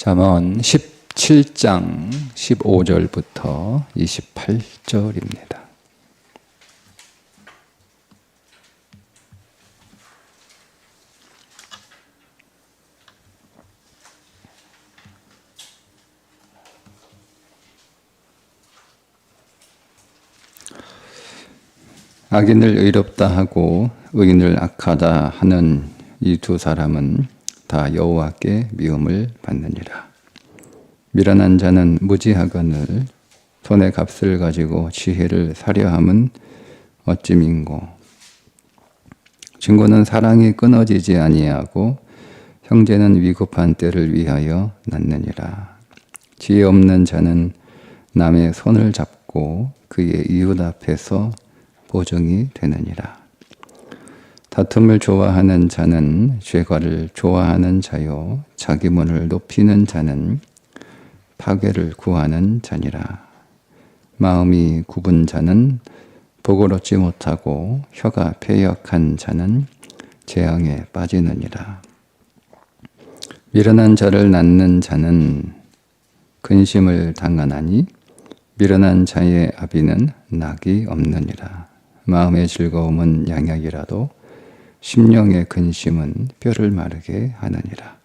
잠언 17장 15절부터 28절입니다. 악인을 의롭다 하고 의인을 악하다 하는 이 두 사람은 다 여호와께 미움을 받느니라. 미련한 자는 무지하거늘 손의 값을 가지고 지혜를 사려 함은 어찌민고. 친구는 사랑이 끊어지지 아니하고 형제는 위급한 때를 위하여 낳느니라. 지혜 없는 자는 남의 손을 잡고 그의 이웃 앞에서 보정이 되느니라. 다툼을 좋아하는 자는 죄과를 좋아하는 자요, 자기 문을 높이는 자는 파괴를 구하는 자니라. 마음이 굽은 자는 복을 얻지 못하고 혀가 패역한 자는 재앙에 빠지느니라. 미련한 자를 낳는 자는 근심을 당하나니 미련한 자의 아비는 낙이 없느니라. 마음의 즐거움은 양약이라도 심령의 근심은 뼈를 마르게 하느니라.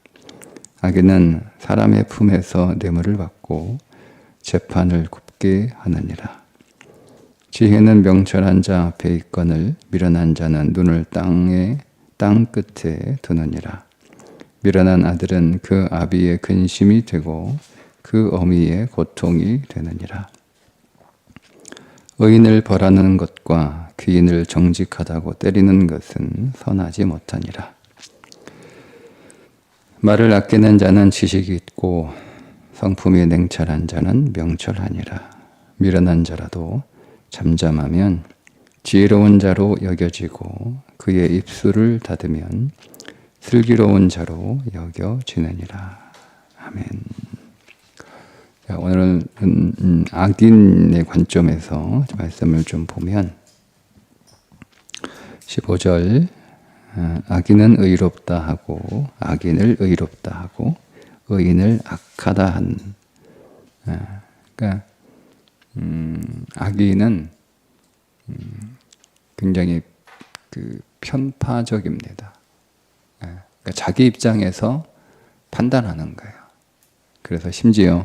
악인은 사람의 품에서 뇌물을 받고 재판을 굽게 하느니라. 지혜는 명철한 자 앞에 있거늘 미련한 자는 눈을 땅 끝에 두느니라. 미련한 아들은 그 아비의 근심이 되고 그 어미의 고통이 되느니라. 의인을 벌하는 것과 귀인을 정직하다고 때리는 것은 선하지 못하니라. 말을 아끼는 자는 지식이 있고 성품이 냉철한 자는 명철하니라. 미련한 자라도 잠잠하면 지혜로운 자로 여겨지고 그의 입술을 닫으면 슬기로운 자로 여겨지느니라. 아멘. 오늘은 악인의 관점에서 말씀을 좀 보면 15절 악인은 의롭다 하고 악인을 의롭다 하고 의인을 악하다 한 그러니까 악인은 굉장히 편파적입니다. 그러니까 자기 입장에서 판단하는 거예요. 그래서 심지어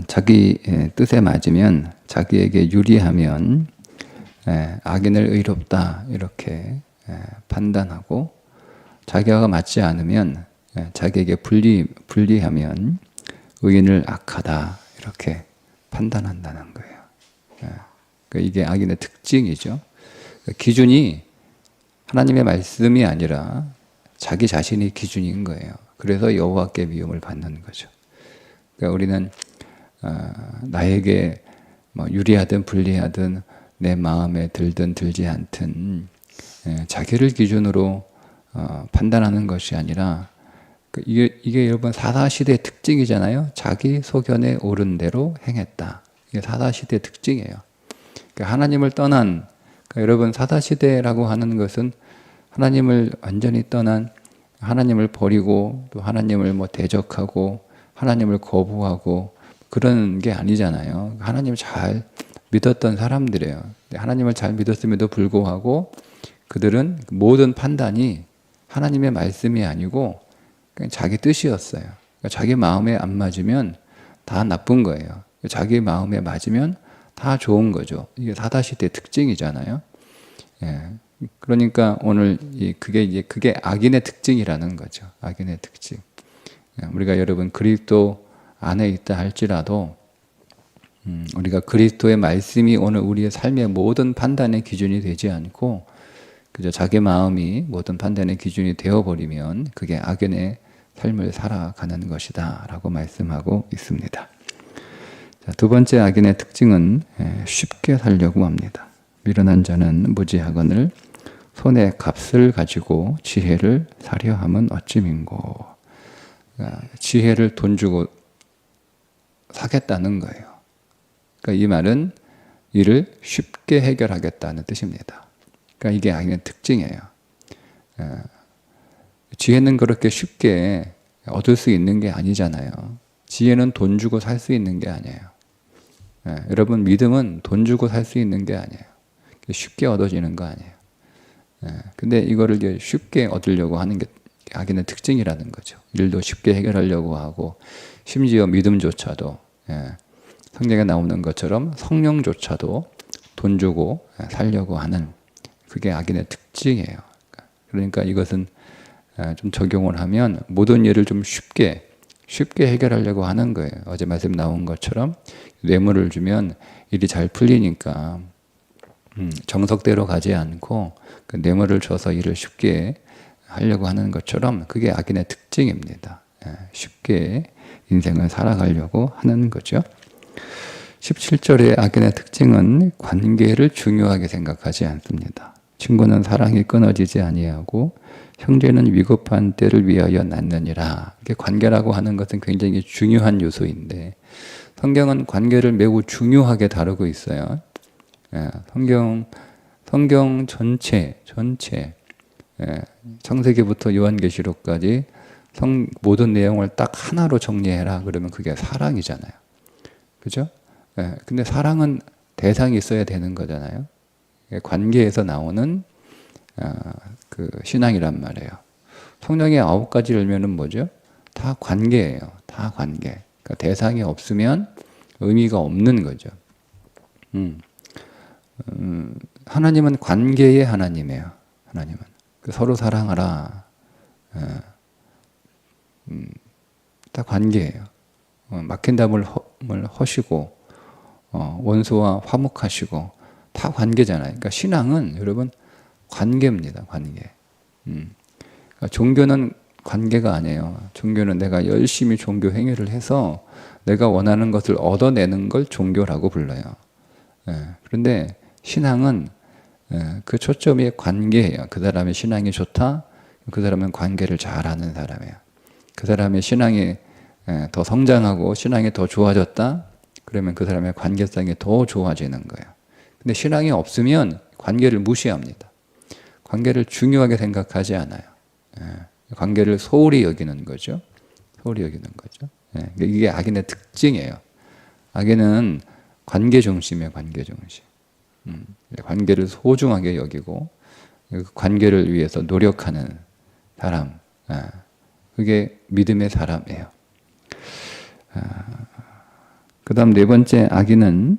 자기 뜻에 맞으면 자기에게 유리하면 악인을 의롭다 이렇게 판단하고 자기가 맞지 않으면 자기에게 불리하면 의인을 악하다 이렇게 판단한다는 거예요. 그러니까 이게 악인의 특징이죠. 기준이 하나님의 말씀이 아니라 자기 자신이 기준인 거예요. 그래서 여호와께 미움을 받는 거죠. 그러니까 우리는 나에게 유리하든 불리하든 내 마음에 들든 들지 않든 자기를 기준으로 판단하는 것이 아니라 이게 여러분 사사시대의 특징이잖아요. 자기 소견에 옳은 대로 행했다. 이게 사사시대의 특징이에요. 그러니까 하나님을 떠난 그러니까 여러분 사사시대라고 하는 것은 하나님을 완전히 떠난 하나님을 버리고 또 하나님을 대적하고 하나님을 거부하고 그런 게 아니잖아요. 하나님을 잘 믿었던 사람들이에요. 하나님을 잘 믿었음에도 불구하고 그들은 모든 판단이 하나님의 말씀이 아니고 그냥 자기 뜻이었어요. 그러니까 자기 마음에 안 맞으면 다 나쁜 거예요. 자기 마음에 맞으면 다 좋은 거죠. 이게 사사시대의 특징이잖아요. 그러니까 오늘 그게 악인의 특징이라는 거죠. 악인의 특징. 우리가 여러분 그리스도 안에 있다 할지라도 우리가 그리스도의 말씀이 오늘 우리의 삶의 모든 판단의 기준이 되지 않고 그저 자기 마음이 모든 판단의 기준이 되어버리면 그게 악인의 삶을 살아가는 것이다 라고 말씀하고 있습니다. 자, 두 번째 악인의 특징은 쉽게 살려고 합니다. 미련한 자는 무지하거늘 손에 값을 가지고 지혜를 사려 함은 어찌민고. 지혜를 돈 주고 사겠다는 거예요. 그러니까 이 말은 일을 쉽게 해결하겠다는 뜻입니다. 그러니까 이게 악인의 특징이에요. 지혜는 그렇게 쉽게 얻을 수 있는 게 아니잖아요. 지혜는 돈 주고 살 수 있는 게 아니에요. 여러분, 믿음은 돈 주고 살 수 있는 게 아니에요. 쉽게 얻어지는 거 아니에요. 근데 이거를 이제 쉽게 얻으려고 하는 게 악인의 특징이라는 거죠. 일도 쉽게 해결하려고 하고, 심지어 믿음조차도, 성경에 나오는 것처럼 성령조차도 돈 주고 살려고 하는, 그게 악인의 특징이에요. 그러니까 이것은 좀 적용을 하면 모든 일을 좀 쉽게 해결하려고 하는 거예요. 어제 말씀 나온 것처럼 뇌물을 주면 일이 잘 풀리니까 정석대로 가지 않고 그 뇌물을 줘서 일을 쉽게 하려고 하는 것처럼, 그게 악인의 특징입니다. 쉽게 인생을 살아가려고 하는 거죠. 17절의 악인의 특징은 관계를 중요하게 생각하지 않습니다. 친구는 사랑이 끊어지지 아니하고 형제는 위급한 때를 위하여 낳느니라. 이게 관계라고 하는 것은 굉장히 중요한 요소인데, 성경은 관계를 매우 중요하게 다루고 있어요. 성경 전체 창세기부터 요한계시록까지 모든 내용을 딱 하나로 정리해라 그러면 그게 사랑이잖아요. 그죠? 근데 사랑은 대상이 있어야 되는 거잖아요. 관계에서 나오는 그 신앙이란 말이에요. 성령의 9가지 열매는 뭐죠? 다 관계예요. 다 관계. 그러니까 대상이 없으면 의미가 없는 거죠. 하나님은 관계의 하나님이에요. 하나님은 서로 사랑하라. 다 관계예요. 막힌 담을 허시고 원수와 화목하시고, 다 관계잖아요. 그러니까 신앙은 여러분 관계입니다. 관계. 그러니까 종교는 관계가 아니에요. 종교는 내가 열심히 종교 행위를 해서 내가 원하는 것을 얻어내는 걸 종교라고 불러요. 그런데 신앙은 그 초점이 관계예요. 그 사람의 신앙이 좋다, 그 사람은 관계를 잘하는 사람이에요. 그 사람의 신앙이 더 성장하고 신앙이 더 좋아졌다, 그러면 그 사람의 관계성이 더 좋아지는 거예요. 근데 신앙이 없으면 관계를 무시합니다. 관계를 중요하게 생각하지 않아요. 관계를 소홀히 여기는 거죠. 소홀히 여기는 거죠. 이게 악인의 특징이에요. 악인은 관계 중심이에요. 관계 중심. 관계를 소중하게 여기고 그 관계를 위해서 노력하는 사람, 그게 믿음의 사람이에요. 그 다음 네 번째 악인은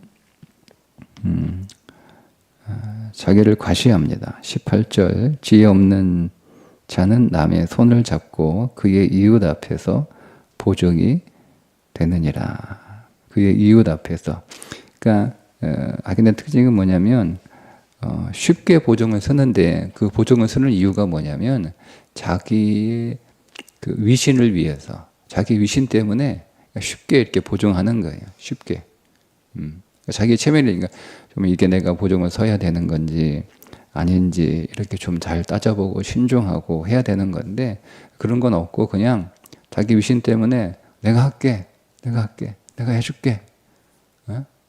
자기를 과시합니다. 18절, 지혜 없는 자는 남의 손을 잡고 그의 이웃 앞에서 보정이 되느니라. 그의 이웃 앞에서. 그러니까 악인의 특징은 뭐냐면 쉽게 보정을 쓰는데, 그 보정을 쓰는 이유가 뭐냐면 자기의 그 위신을 위해서, 자기 위신 때문에 쉽게 이렇게 보정하는 거예요. 쉽게. 자기 체면이니까 좀 이게 내가 보정을 서야 되는 건지 아닌지 이렇게 좀 잘 따져보고 신중하고 해야 되는 건데, 그런 건 없고 그냥 자기 위신 때문에 내가 할게, 내가 해줄게,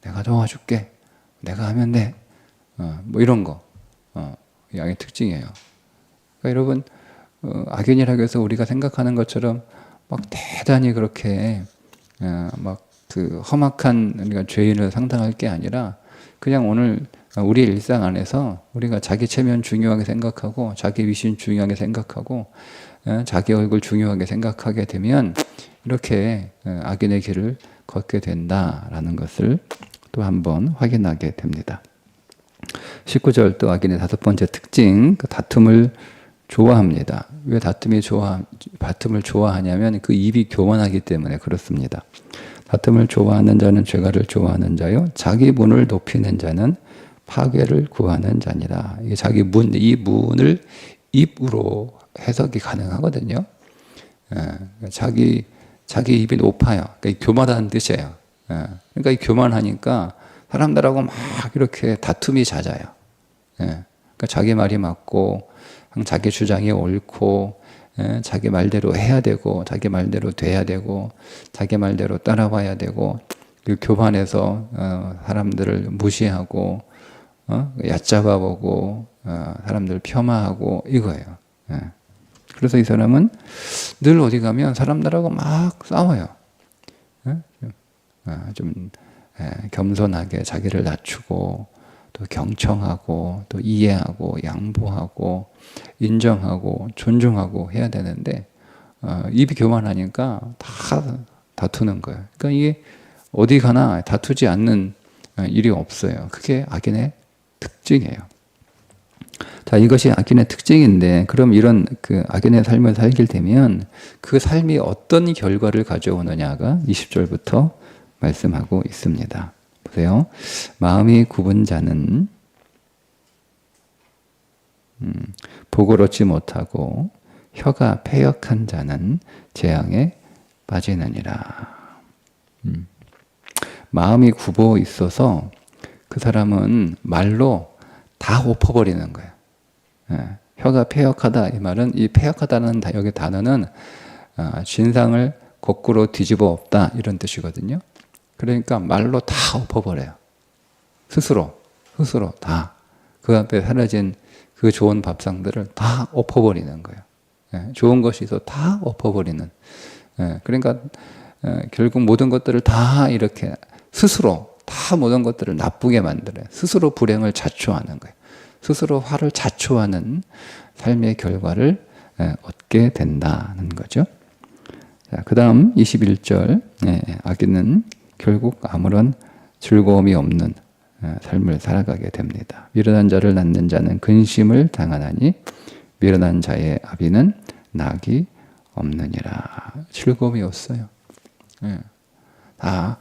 내가 도와줄게, 내가 하면 돼, 뭐 이런 거, 이 악의 특징이에요. 그러니까 여러분, 악인이라고 해서 우리가 생각하는 것처럼 막 대단히 그렇게 막 그 험악한 우리가 죄인을 상상할 게 아니라, 그냥 오늘 우리 일상 안에서 우리가 자기 체면 중요하게 생각하고 자기 위신 중요하게 생각하고 자기 얼굴 중요하게 생각하게 되면 이렇게 악인의 길을 걷게 된다라는 것을 또 한번 확인하게 됩니다. 19절 또 악인의 다섯 번째 특징, 그 다툼을 좋아합니다. 왜 다툼을 좋아하냐면 그 입이 교만하기 때문에 그렇습니다. 다툼을 좋아하는 자는 죄가를 좋아하는 자요, 자기 문을 높이는 자는 파괴를 구하는 자니라. 이게 자기 이 문을 입으로 해석이 가능하거든요. 자기 입이 높아요. 그러니까 교만하는 뜻이에요. 그러니까 이 교만하니까 사람들하고 막 이렇게 다툼이 잦아요. 그러니까 자기 말이 맞고 자기 주장이 옳고 자기 말대로 해야 되고 자기 말대로 돼야 되고 자기 말대로 따라와야 되고, 그 교만해서 사람들을 무시하고 얕잡아보고 사람들을 폄하하고 이거예요. 그래서 이 사람은 늘 어디 가면 사람들하고 막 싸워요. 예? 좀 겸손하게 자기를 낮추고 또 경청하고 또 이해하고 양보하고 인정하고 존중하고 해야 되는데 입이 교만하니까 다 다투는 거예요. 그러니까 이게 어디 가나 다투지 않는 일이 없어요. 그게 악인의 특징이에요. 자, 이것이 악인의 특징인데, 그럼 이런 그 악인의 삶을 살게 되면 그 삶이 어떤 결과를 가져오느냐가 20절부터 말씀하고 있습니다. 보세요. 마음이 굽은 자는 복을 얻지 못하고 혀가 패역한 자는 재앙에 빠지느니라. 마음이 굽어 있어서 그 사람은 말로 다 엎어버리는 거예요. 혀가 패역하다, 이 말은 이 패역하다는 여기 단어는 진상을 거꾸로 뒤집어 엎다 이런 뜻이거든요. 그러니까 말로 다 엎어버려요. 스스로 다 그 앞에 사라진 그 좋은 밥상들을 다 엎어버리는 거예요. 좋은 것이 있어 다 엎어버리는. 그러니까 결국 모든 것들을 다 이렇게 스스로 다 모든 것들을 나쁘게 만들어요. 스스로 불행을 자초하는 거예요. 스스로 화를 자초하는 삶의 결과를 얻게 된다는 거죠. 자, 그 다음 21절. 악인은 결국 아무런 즐거움이 없는 삶을 살아가게 됩니다. 미련한 자를 낳는 자는 근심을 당하나니 미련한 자의 아비는 낙이 없느니라. 즐거움이 없어요. 다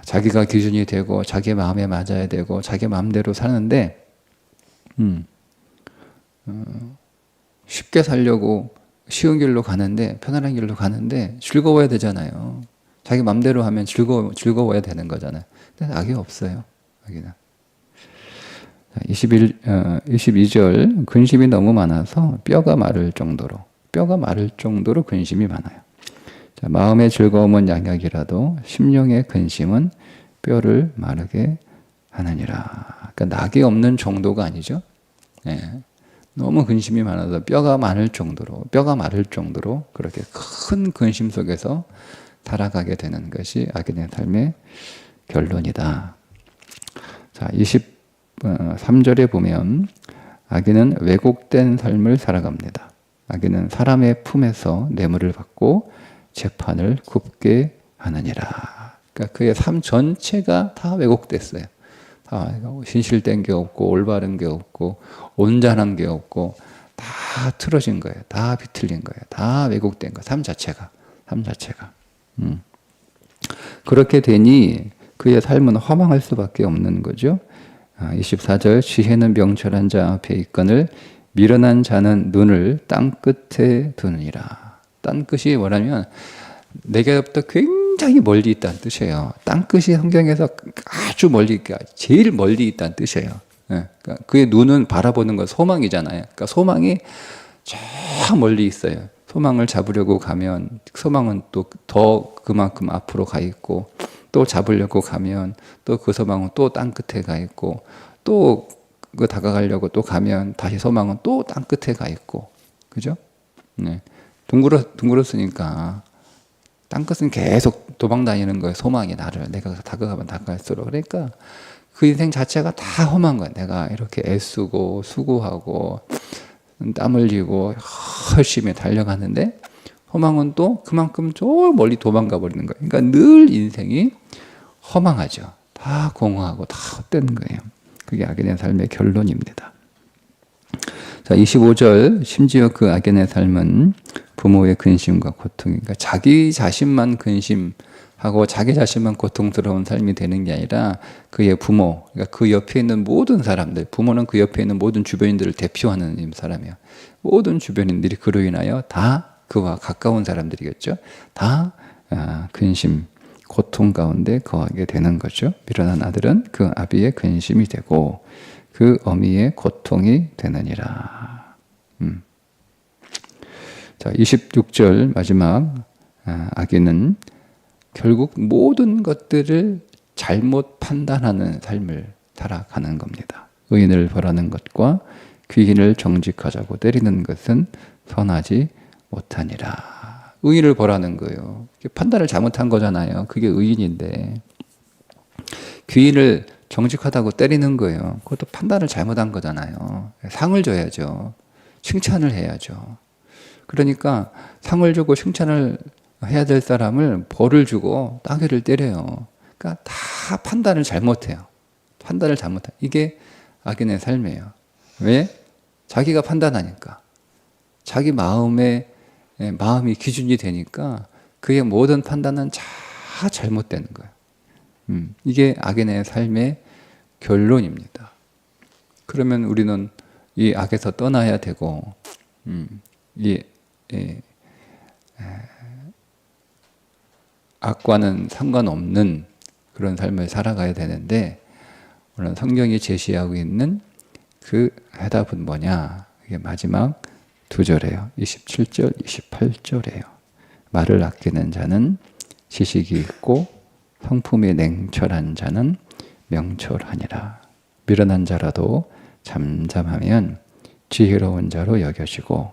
자기가 기준이 되고 자기 마음에 맞아야 되고 자기 마음대로 사는데 쉽게 살려고 쉬운 길로 가는데, 편안한 길로 가는데 즐거워야 되잖아요. 자기 마음대로 하면 즐거워야 되는 거잖아요. 근데 악이 없어요. 악이는. 22절. 근심이 너무 많아서 뼈가 마를 정도로 근심이 많아요. 자, 마음의 즐거움은 양약이라도 심령의 근심은 뼈를 마르게 하느니라. 그러니까 낙이 없는 정도가 아니죠. 너무 근심이 많아서 뼈가 마를 정도로 그렇게 큰 근심 속에서 살아가게 되는 것이 악인의 삶의 결론이다. 자, 23절에 보면 악인은 왜곡된 삶을 살아갑니다. 악인은 사람의 품에서 뇌물을 받고 재판을 굽게 하느니라. 그러니까 그의 삶 전체가 다 왜곡됐어요. 다 신실된 게 없고 올바른 게 없고 온전한 게 없고 다 틀어진 거예요. 다 비틀린 거예요. 다 왜곡된 거예요. 삶 자체가. 그렇게 되니 그의 삶은 허망할 수밖에 없는 거죠. 24절. 지혜는 명철한 자 앞에 있거늘 미련한 자는 눈을 땅 끝에 두느니라. 땅 끝이 뭐냐면 내게부터 굉장히 멀리 있다는 뜻이에요. 땅 끝이 성경에서 아주 멀리, 제일 멀리 있다는 뜻이에요. 그러니까 그의 눈은 바라보는 건 소망이잖아요. 그러니까 소망이 저 멀리 있어요. 소망을 잡으려고 가면 소망은 또 더 그만큼 앞으로 가 있고, 또 잡으려고 가면 또 그 소망은 또 땅 끝에 가 있고, 또 그 다가가려고 또 가면 다시 소망은 또 땅 끝에 가 있고, 그죠? 둥그렇으니까 땅 끝은 계속 도망다니는 거예요. 소망이 나를, 내가 다가가면 다가갈수록. 그러니까 그 인생 자체가 다 험한 거예요. 내가 이렇게 애쓰고 수고하고 땀 흘리고 열심히 달려가는데 허망은 또 그만큼 저 멀리 도망가 버리는 거예요. 그러니까 늘 인생이 허망하죠. 다 공허하고 다 헛된 거예요. 그게 악인의 삶의 결론입니다. 자, 25절. 심지어 그 악인의 삶은 부모의 근심과 고통, 그러니까 자기 자신만 근심하고 자기 자신만 고통스러운 삶이 되는 게 아니라 그의 부모, 그러니까 그 옆에 있는 모든 사람들, 부모는 그 옆에 있는 모든 주변인들을 대표하는 사람이에요. 모든 주변인들이 그로 인하여 다 그와 가까운 사람들이겠죠. 다 근심, 고통 가운데 거하게 되는 거죠. 미련한 아들은 그 아비의 근심이 되고 그 어미의 고통이 되느니라. 자, 26절 마지막. 악인은 결국 모든 것들을 잘못 판단하는 삶을 살아가는 겁니다. 의인을 벌하는 것과 귀인을 정직하자고 때리는 것은 선하지 못하니라. 의인을 보라는 거예요. 판단을 잘못한 거잖아요. 그게 의인인데 귀인을 정직하다고 때리는 거예요. 그것도 판단을 잘못한 거잖아요. 상을 줘야죠. 칭찬을 해야죠. 그러니까 상을 주고 칭찬을 해야 될 사람을 벌을 주고 따귀를 때려요. 그러니까 다 판단을 잘못해요. 판단을 잘못해. 이게 악인의 삶이에요. 왜? 자기가 판단하니까. 자기 마음이 기준이 되니까 그의 모든 판단은 다 잘못되는 거예요. 이게 악인의 삶의 결론입니다. 그러면 우리는 이 악에서 떠나야 되고, 악과는 상관없는 그런 삶을 살아가야 되는데, 오늘 성경이 제시하고 있는 그 해답은 뭐냐? 이게 마지막 두 절이에요. 27절, 28절이에요. 말을 아끼는 자는 지식이 있고 성품이 냉철한 자는 명철하니라. 미련한 자라도 잠잠하면 지혜로운 자로 여겨지고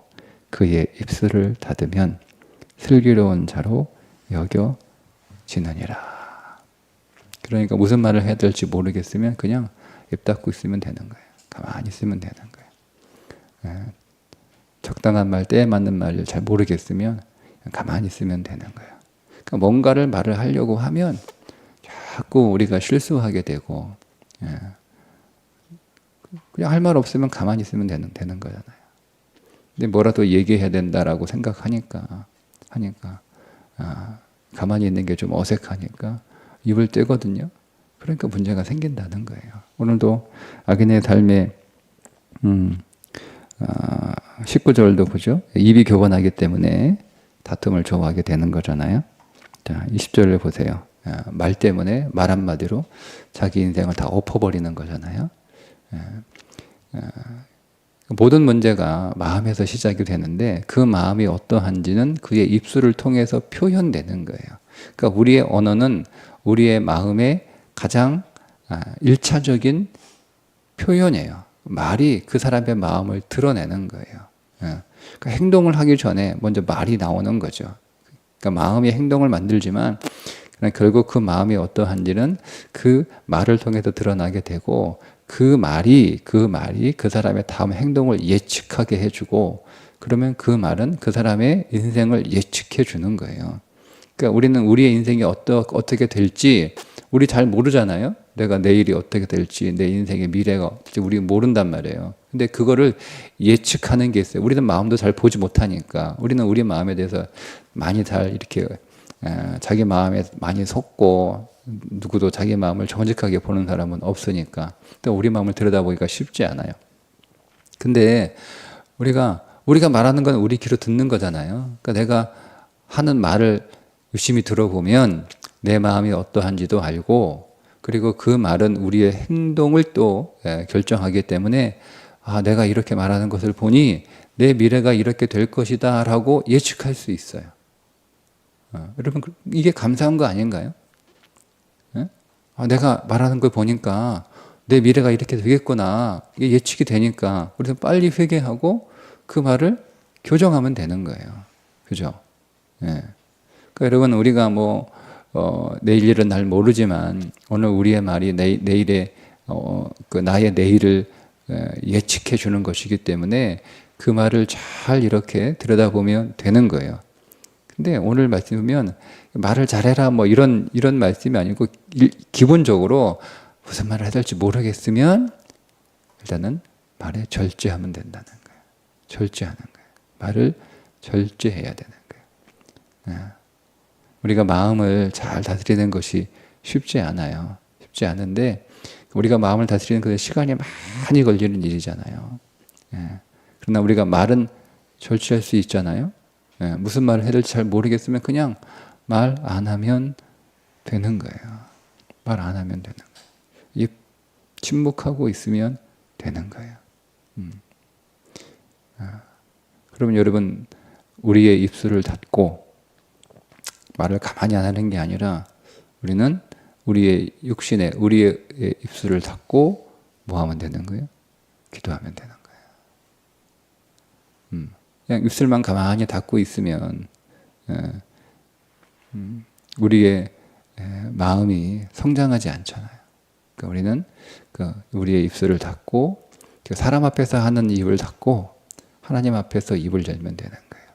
그의 입술을 닫으면 슬기로운 자로 여겨지느니라. 그러니까 무슨 말을 해야 될지 모르겠으면 그냥 입 닫고 있으면 되는 거예요. 가만히 있으면 되는 거예요. 적당한 말, 때에 맞는 말을 잘 모르겠으면 가만히 있으면 되는 거예요. 그러니까 뭔가를 말을 하려고 하면 자꾸 우리가 실수하게 되고, 그냥 할 말 없으면 가만히 있으면 되는 거잖아요. 근데 뭐라도 얘기해야 된다라고 생각하니까 가만히 있는 게 좀 어색하니까 입을 떼거든요. 그러니까 문제가 생긴다는 거예요. 오늘도 악인의 삶에 19절도 보죠. 입이 교만하기 때문에 다툼을 좋아하게 되는 거잖아요. 자, 20절을 보세요. 말 때문에 말 한마디로 자기 인생을 다 엎어버리는 거잖아요. 모든 문제가 마음에서 시작이 되는데 그 마음이 어떠한지는 그의 입술을 통해서 표현되는 거예요. 그러니까 우리의 언어는 우리의 마음의 가장 1차적인 표현이에요. 말이 그 사람의 마음을 드러내는 거예요. 그러니까 행동을 하기 전에 먼저 말이 나오는 거죠. 그러니까 마음이 행동을 만들지만 결국 그 마음이 어떠한지는 그 말을 통해서 드러나게 되고 그 말이 그 사람의 다음 행동을 예측하게 해주고 그러면 그 말은 그 사람의 인생을 예측해 주는 거예요. 그러니까 우리는 우리의 인생이 어떻게 될지 우리 잘 모르잖아요. 내가 내일이 어떻게 될지 내 인생의 미래가 우리 모른단 말이에요. 근데 그거를 예측하는 게 있어요. 우리는 마음도 잘 보지 못하니까 우리는 우리 마음에 대해서 많이 잘 이렇게 자기 마음에 많이 속고 누구도 자기 마음을 정직하게 보는 사람은 없으니까 또 우리 마음을 들여다보기가 쉽지 않아요. 근데 우리가 말하는 건 우리 귀로 듣는 거잖아요. 그러니까 내가 하는 말을 유심히 들어보면 내 마음이 어떠한지도 알고 그리고 그 말은 우리의 행동을 또 결정하기 때문에 내가 이렇게 말하는 것을 보니 내 미래가 이렇게 될 것이다 라고 예측할 수 있어요. 여러분 이게 감사한 거 아닌가요? 내가 말하는 걸 보니까 내 미래가 이렇게 되겠구나 이게 예측이 되니까 우리는 빨리 회개하고 그 말을 교정하면 되는 거예요. 그죠? 그러니까 여러분 우리가 내일 일은 날 모르지만 오늘 우리의 말이 내일의 나의 내일을 예측해 주는 것이기 때문에 그 말을 잘 이렇게 들여다보면 되는 거예요. 근데 오늘 말씀이면 말을 잘해라 이런 말씀이 아니고 기본적으로 무슨 말을 해야 될지 모르겠으면 일단은 말에 절제하면 된다는 거예요. 절제하는 거예요. 말을 절제해야 되는 거예요. 우리가 마음을 잘 다스리는 것이 쉽지 않아요. 쉽지 않은데 우리가 마음을 다스리는 그 시간이 많이 걸리는 일이잖아요. 그러나 우리가 말은 절제할 수 있잖아요. 무슨 말을 해야 될지 잘 모르겠으면 그냥 말 안 하면 되는 거예요. 말 안 하면 되는 거예요. 입 침묵하고 있으면 되는 거예요. 그러면 여러분 우리의 입술을 닫고 말을 가만히 안 하는 게 아니라 우리는 우리의 육신에 우리의 입술을 닫고 뭐 하면 되는 거예요? 기도하면 되는 거예요. 그냥 입술만 가만히 닫고 있으면 우리의 마음이 성장하지 않잖아요. 그러니까 우리는 우리의 입술을 닫고 사람 앞에서 하는 입을 닫고 하나님 앞에서 입을 열면 되는 거예요.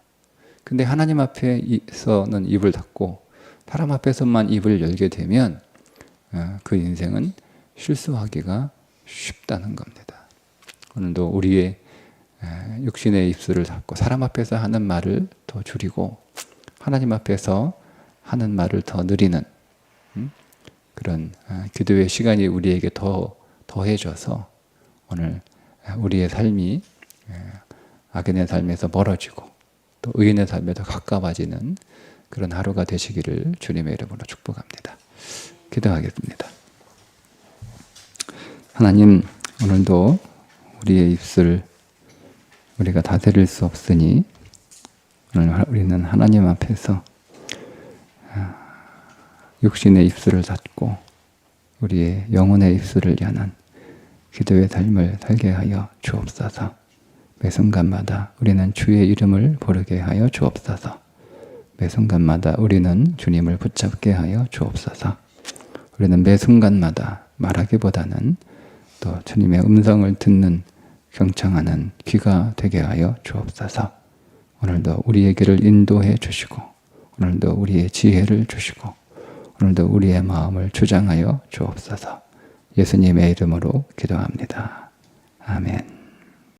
근데 하나님 앞에서는 입을 닫고 사람 앞에서만 입을 열게 되면 그 인생은 실수하기가 쉽다는 겁니다. 오늘도 우리의 육신의 입술을 닫고 사람 앞에서 하는 말을 더 줄이고 하나님 앞에서 하는 말을 더 느리는 그런 기도의 시간이 우리에게 더해져서 오늘 우리의 삶이 악인의 삶에서 멀어지고 또 의인의 삶에서 가까워지는 그런 하루가 되시기를 주님의 이름으로 축복합니다. 기도하겠습니다. 하나님, 오늘도 우리의 입술 우리가 다스릴 수 없으니 오늘 우리는 하나님 앞에서 육신의 입술을 닫고 우리의 영혼의 입술을 여는 기도의 삶을 살게 하여 주옵소서. 매 순간마다 우리는 주의 이름을 부르게 하여 주옵소서. 매 순간마다 우리는 주님을 붙잡게 하여 주옵소서. 우리는 매 순간마다 말하기보다는 또 주님의 음성을 듣는 경청하는 귀가 되게 하여 주옵소서. 오늘도 우리에게를 인도해 주시고 오늘도 우리의 지혜를 주시고 오늘도 우리의 마음을 주장하여 주옵소서. 예수님의 이름으로 기도합니다. 아멘.